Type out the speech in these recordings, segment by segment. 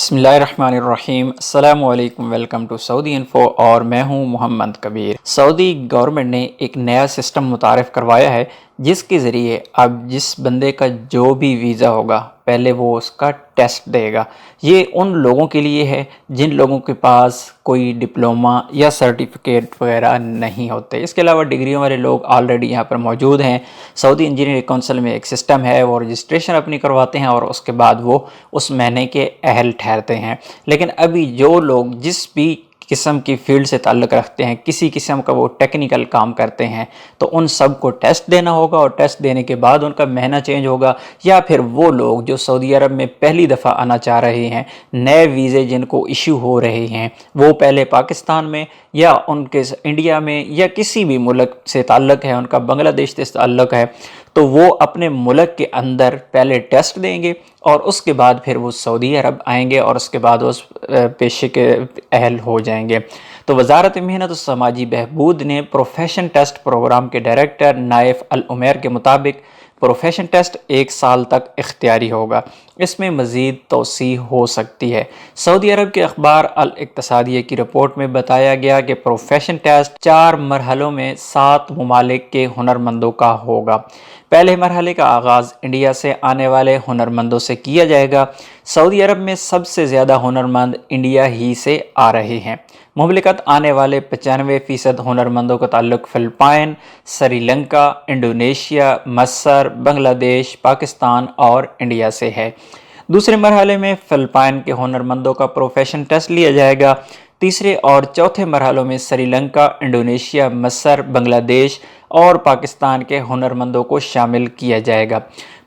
بسم اللہ الرحمن الرحیم۔ السلام علیکم، ویلکم ٹو سعودی انفو، اور میں ہوں محمد کبیر۔ سعودی گورنمنٹ نے ایک نیا سسٹم متعارف کروایا ہے جس کے ذریعے اب جس بندے کا جو بھی ویزا ہوگا پہلے وہ اس کا ٹیسٹ دے گا۔ یہ ان لوگوں کے لیے ہے جن لوگوں کے پاس کوئی ڈپلومہ یا سرٹیفکیٹ وغیرہ نہیں ہوتے۔ اس کے علاوہ ڈگریوں والے لوگ آلریڈی یہاں پر موجود ہیں۔ سعودی انجینئرنگ کونسل میں ایک سسٹم ہے، وہ رجسٹریشن اپنی کرواتے ہیں اور اس کے بعد وہ اس مہینے کے اہل ٹھہرتے ہیں۔ لیکن ابھی جو لوگ جس بھی قسم کی فیلڈ سے تعلق رکھتے ہیں، کسی قسم کا وہ ٹیکنیکل کام کرتے ہیں، تو ان سب کو ٹیسٹ دینا ہوگا، اور ٹیسٹ دینے کے بعد ان کا مہینہ چینج ہوگا۔ یا پھر وہ لوگ جو سعودی عرب میں پہلی دفعہ آنا چاہ رہے ہیں، نئے ویزے جن کو ایشو ہو رہے ہیں، وہ پہلے پاکستان میں یا ان کے انڈیا میں یا کسی بھی ملک سے تعلق ہے، ان کا بنگلہ دیش سے تعلق ہے، تو وہ اپنے ملک کے اندر پہلے ٹیسٹ دیں گے اور اس کے بعد پھر وہ سعودی عرب آئیں گے اور اس کے بعد اس پیشے کے اہل ہو جائیں گے۔ تو وزارت محنت و سماجی بہبود نے پروفیشن ٹیسٹ پروگرام کے ڈائریکٹر نائف العمیر کے مطابق پروفیشن ٹیسٹ 1 سال تک اختیاری ہوگا، اس میں مزید توسیع ہو سکتی ہے۔ سعودی عرب کے اخبار الاقتصادیہ کی رپورٹ میں بتایا گیا کہ پروفیشن ٹیسٹ 4 مرحلوں میں 7 ممالک کے ہنرمندوں کا ہوگا۔ پہلے مرحلے کا آغاز انڈیا سے آنے والے ہنرمندوں سے کیا جائے گا۔ سعودی عرب میں سب سے زیادہ ہنرمند انڈیا ہی سے آ رہے ہیں۔ مملکت آنے والے 95% ہنرمندوں کا تعلق فلپائن، سری لنکا، انڈونیشیا، مصر، بنگلہ دیش، پاکستان اور انڈیا سے ہے۔ دوسرے مرحلے میں فلپائن کے ہنرمندوں کا پروفیشن ٹیسٹ لیا جائے گا۔ تیسرے اور چوتھے مرحلوں میں سری لنکا، انڈونیشیا، مصر، بنگلہ دیش اور پاکستان کے ہنرمندوں کو شامل کیا جائے گا۔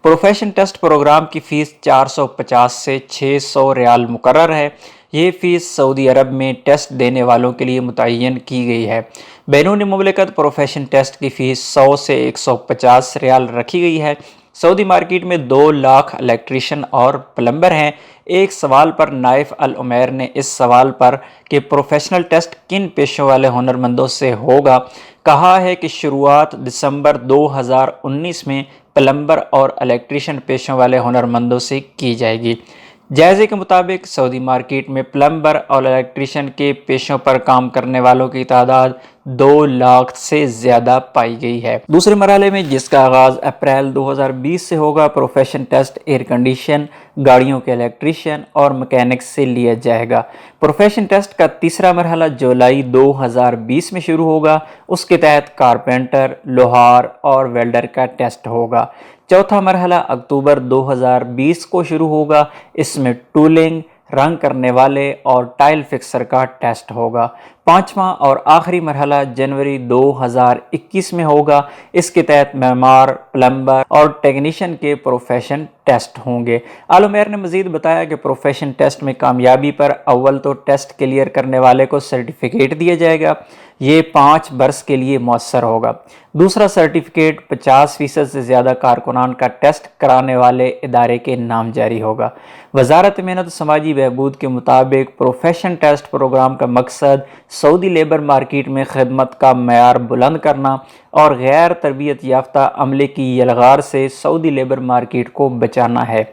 پروفیشن ٹیسٹ پروگرام کی فیس 450 سے 600 ریال مقرر ہے۔ یہ فیس سعودی عرب میں ٹیسٹ دینے والوں کے لیے متعین کی گئی ہے۔ بیرون مملکت پروفیشن ٹیسٹ کی فیس 100 سے 150 ریال رکھی گئی ہے۔ سعودی مارکیٹ میں 2 لاکھ الیکٹریشین اور پلمبر ہیں۔ ایک سوال پر نائف العمیر نے اس سوال پر کہ پروفیشنل ٹیسٹ کن پیشوں والے ہنرمندوں سے ہوگا، کہا ہے کہ شروعات دسمبر 2019 میں پلمبر اور الیکٹریشین پیشوں والے ہنرمندوں سے کی جائے گی۔ جائزے کے مطابق سعودی مارکیٹ میں پلمبر اور الیکٹریشین کے پیشوں پر کام کرنے والوں کی تعداد 2 لاکھ سے زیادہ پائی گئی ہے۔ دوسرے مرحلے میں، جس کا آغاز اپریل 2020 سے ہوگا، پروفیشن ٹیسٹ ایئر کنڈیشن گاڑیوں کے الیکٹریشین اور مکینکس سے لیا جائے گا۔ پروفیشن ٹیسٹ کا تیسرا مرحلہ جولائی 2020 میں شروع ہوگا۔ اس کے تحت کارپینٹر، لوہار اور ویلڈر کا ٹیسٹ ہوگا۔ چوتھا مرحلہ اکتوبر 2020 کو شروع ہوگا۔ اس میں ٹولنگ، رنگ کرنے والے اور ٹائل فکسر کا ٹیسٹ ہوگا۔ پانچواں اور آخری مرحلہ جنوری 2021 میں ہوگا۔ اس کے تحت معمار، پلمبر اور ٹیکنیشین کے پروفیشن ٹیسٹ ہوں گے۔ العمیر نے مزید بتایا کہ پروفیشن ٹیسٹ میں کامیابی پر اول تو ٹیسٹ کلیئر کرنے والے کو سرٹیفکیٹ دیا جائے گا۔ یہ 5 برس کے لیے مؤثر ہوگا۔ دوسرا سرٹیفکیٹ 50% سے زیادہ کارکنان کا ٹیسٹ کرانے والے ادارے کے نام جاری ہوگا۔ وزارت محنت و سماجی بہبود کے مطابق پروفیشن ٹیسٹ پروگرام کا مقصد سعودی لیبر مارکیٹ میں خدمت کا معیار بلند کرنا اور غیر تربیت یافتہ عملے کی یلغار سے سعودی لیبر مارکیٹ کو بچانا ہے۔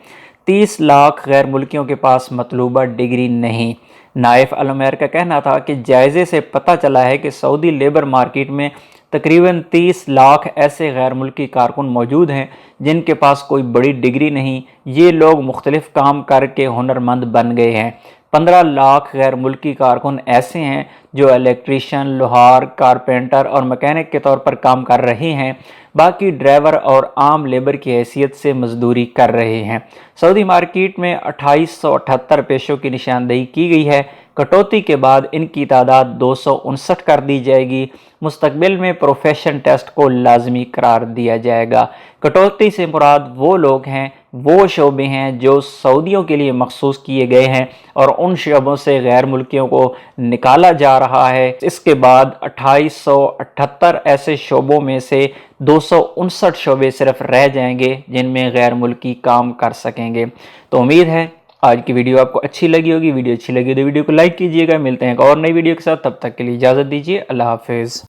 30 لاکھ غیر ملکیوں کے پاس مطلوبہ ڈگری نہیں۔ نائف العمیر کا کہنا تھا کہ جائزے سے پتہ چلا ہے کہ سعودی لیبر مارکیٹ میں تقریباً 30 لاکھ ایسے غیر ملکی کارکن موجود ہیں جن کے پاس کوئی بڑی ڈگری نہیں۔ یہ لوگ مختلف کام کر کے ہنرمند بن گئے ہیں۔ 15 لاکھ غیر ملکی کارکن ایسے ہیں جو الیکٹریشین، لوہار، کارپینٹر اور مکینک کے طور پر کام کر رہے ہیں۔ باقی ڈرائیور اور عام لیبر کی حیثیت سے مزدوری کر رہے ہیں۔ سعودی مارکیٹ میں 2878 پیشوں کی نشاندہی کی گئی ہے۔ کٹوتی کے بعد ان کی تعداد 259 کر دی جائے گی۔ مستقبل میں پروفیشن ٹیسٹ کو لازمی قرار دیا جائے گا۔ کٹوتی سے مراد وہ لوگ ہیں، وہ شعبے ہیں جو سعودیوں کے لیے مخصوص کیے گئے ہیں اور ان شعبوں سے غیر ملکیوں کو نکالا جا رہا ہے۔ اس کے بعد 2878 ایسے شعبوں میں سے 259 شعبے صرف رہ جائیں گے جن میں غیر ملکی کام کر سکیں گے۔ تو امید ہے آج کی ویڈیو آپ کو اچھی لگی ہوگی۔ ویڈیو اچھی لگی تو ویڈیو کو لائک کیجیے گا۔ ملتے ہیں ایک اور نئی ویڈیو کے ساتھ، تب تک کے لیے اجازت دیجیے۔ اللہ حافظ۔